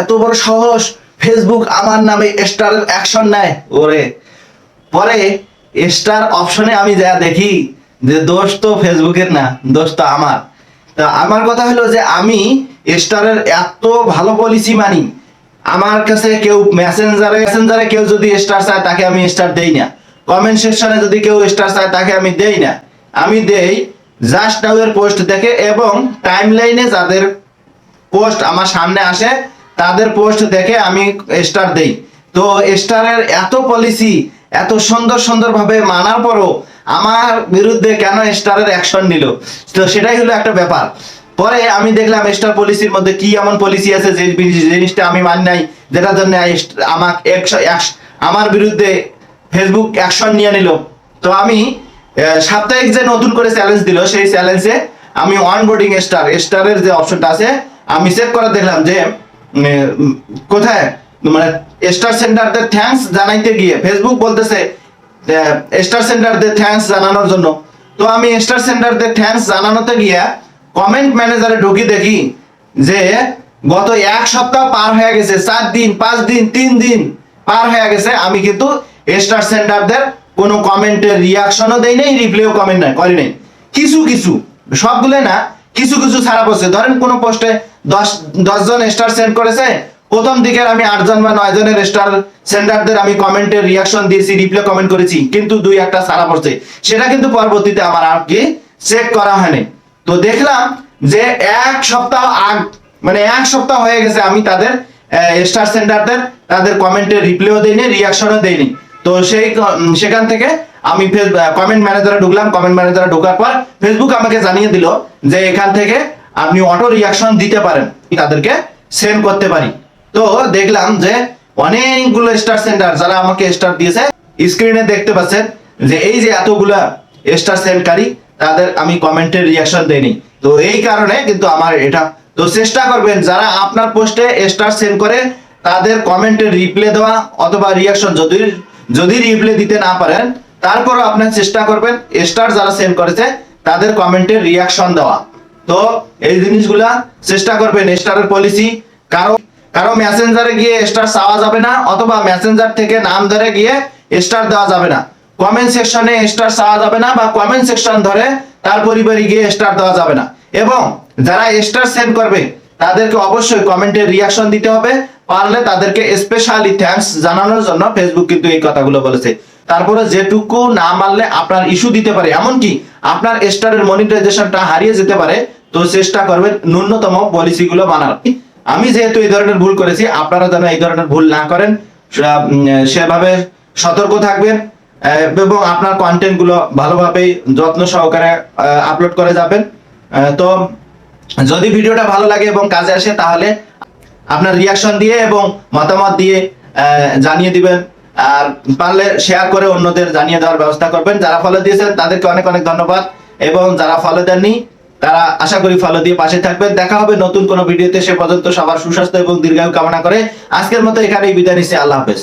এত বড় সাহস, ফেসবুক আমার নামে স্টারের অ্যাকশন নেয়। ওরে পরে স্টার অপশনে আমি যা দেখি যে দোষ তো ফেসবুকের না, দোষ তো আমার। তা আমার কথা হলো যে আমি স্টারের এত ভালো পলিসি মানি, আমার কাছে কেউ মেসেঞ্জারে কেউ যদি স্টার চায় তাকে আমি স্টার দেই না, কমেন্ট সেকশনে যদি কেউ স্টার চায় তাকে আমি দেই না। আমি দেই জাস্ট নাও এর পোস্ট দেখে এবং টাইমলাইনে যাদের পোস্ট আমার সামনে আসে তাদের পোস্ট দেখে আমি স্টার দেই। তো স্টারের এত পলিসি এত সুন্দরভাবে মানার পরও আমার বিরুদ্ধে কেন স্টারের অ্যাকশন নিল, তো সেটাই হলো একটা ব্যাপার। পরে আমি দেখলাম স্টার পলিসির মধ্যে কি এমন পলিসি আছে যে জিনিসটা আমি মানি নাই, যেটার জন্য আমাকে আমার বিরুদ্ধে ফেসবুক অ্যাকশন নিয়ে নিল। তো আমি সাপ্তাহিক যে নতুন করে চ্যালেঞ্জ দিল, সেই চ্যালেঞ্জে আমি অনবোর্ডিং স্টারের যে অপশনটা আছে আমি চেক করে দেখলাম যে কোথায় মানে স্টার সেন্টারদের থ্যাঙ্কস জানাইতে গিয়ে ফেসবুক বলতেছে স্টার সেন্টারদের থ্যাঙ্কস জানানোর জন্য। তো আমি স্টার সেন্টারদের থ্যাঙ্কস জানানোতে গিয়ে কমেন্ট ম্যানেজারে ঢুকি দেখি যে গত এক সপ্তাহ পার হয়ে গেছে, 4 দিন 5 দিন 3 দিন পার হয়ে গেছে, আমি কিন্তু স্টার সেন্টারদের কোনো কমেন্টের রিয়াকশনও দেই নাই, রিপ্লাইও কমেন্ট নাই করি নাই। কিছু কিছু, সবগুলো না, কিছু কিছু ছাড়া পড়ছে। ধরেন কোনো পোস্টে 10 জন স্টার সেন্ড করেছে, প্রথম দিকের আমি 8 জন বা 9 জনের স্টার সেন্ডারদের আমি কমেন্টের রিয়াকশন দিয়েছি, রিপ্লাই কমেন্ট করেছি, কিন্তু 2-1টা ছাড়া পড়ছে। সেটা কিন্তু পরবর্তীতে আমার আর কি চেক করা হয়নি। তো দেখলাম যে এক সপ্তাহ হয়ে গেছে আমি তাদের স্টার সেন্ডারদের তাদের কমেন্টের রিপ্লাইও দেইনি, রিয়াকশনও দেইনি। তো সেখান থেকে আমি কমেন্ট ম্যানেজারে ঢুকলাম। কমেন্ট ম্যানেজারে ঢোকার পর ফেসবুক আমাকে জানিয়ে দিল যে এখান থেকে আপনি অটো রিয়াকশন দিতে পারেন, তাদেরকে সেন্ড করতে পারি। তো দেখলাম যে অনেকগুলো স্টার সেন্টার যারা আমাকে স্টার দিয়েছে, স্ক্রিনে দেখতে পাচ্ছেন যে এই যে এতগুলা স্টার সেন্ডকারী, তাদের আমি কমেন্টের রিয়াকশন দেইনি। তো এই কারণে কিন্তু আমার এটা, তো চেষ্টা করবেন যারা আপনার পোস্টে স্টার সেন্ড করে তাদের কমেন্টের রিপ্লাই দেওয়া অথবা রিয়াকশন, যদি রিপ্লাই দিতে না পারেন তারপরও আপনার চেষ্টা করবেন স্টার যারা সেন্ড করেছে তাদের কমেন্টের রিয়াকশন দেওয়া। তো এই জিনিসগুলা চেষ্টা করবেন। স্টারের পলিসি, কারো মেসেঞ্জারে গিয়ে স্টার চাওয়া যাবে না, অথবা মেসেঞ্জার থেকে নাম ধরে গিয়ে স্টার দেওয়া যাবে না, কমেন্ট সেকশনে স্টার চাওয়া যাবে না, বা কমেন্ট সেকশন ধরে তার পরিবারে গিয়ে স্টার দেওয়া যাবে না। এবং যারা স্টার সেন্ড করবে তাদেরকে অবশ্যই কমেন্টের রিয়াকশন দিতে হবে, পারলে তাদেরকে স্পেশালি থ্যাঙ্কস জানানোর জন্য ফেসবুক কিন্তু এই কথাগুলো বলেছে। তারপরে যেটুকু না মানলে আপনার ইস্যু দিতে পারে, এমনকি আপনার স্টারের মনিটাইজেশনটা হারিয়ে যেতে পারে। তো চেষ্টা করবেন ন্যূনতম পলিসিগুলো মানার। আমি যেহেতু এই ধরনের ভুল করেছি, আপনারা যেন এই ধরনের ভুল না করেন, সেভাবে সতর্ক থাকবেন এবং আপনার কন্টেন্ট গুলো ভালোভাবে যত্ন সহকারে আপলোড করে যাবেন। তো যদি ভিডিওটা ভালো লাগে এবং কাজে আসে তাহলে আপনার রিয়াকশন দিয়ে এবং মতামত দিয়ে জানিয়ে দিবেন, আর পারলে শেয়ার করে অন্যদের জানিয়ে দেওয়ার ব্যবস্থা করবেন। যারা ফলো দিয়েছেন তাদেরকে অনেক অনেক ধন্যবাদ, এবং যারা ফলো দেননি তারা আশা করি ফলো দিয়ে পাশে থাকবেন। দেখা হবে নতুন কোনো ভিডিওতে, সে পর্যন্ত সবার সুস্বাস্থ্য এবং দীর্ঘায়ু কামনা করে আজকের মতো এখানেই বিদায় নিচ্ছি। আল্লাহ হাফেজ।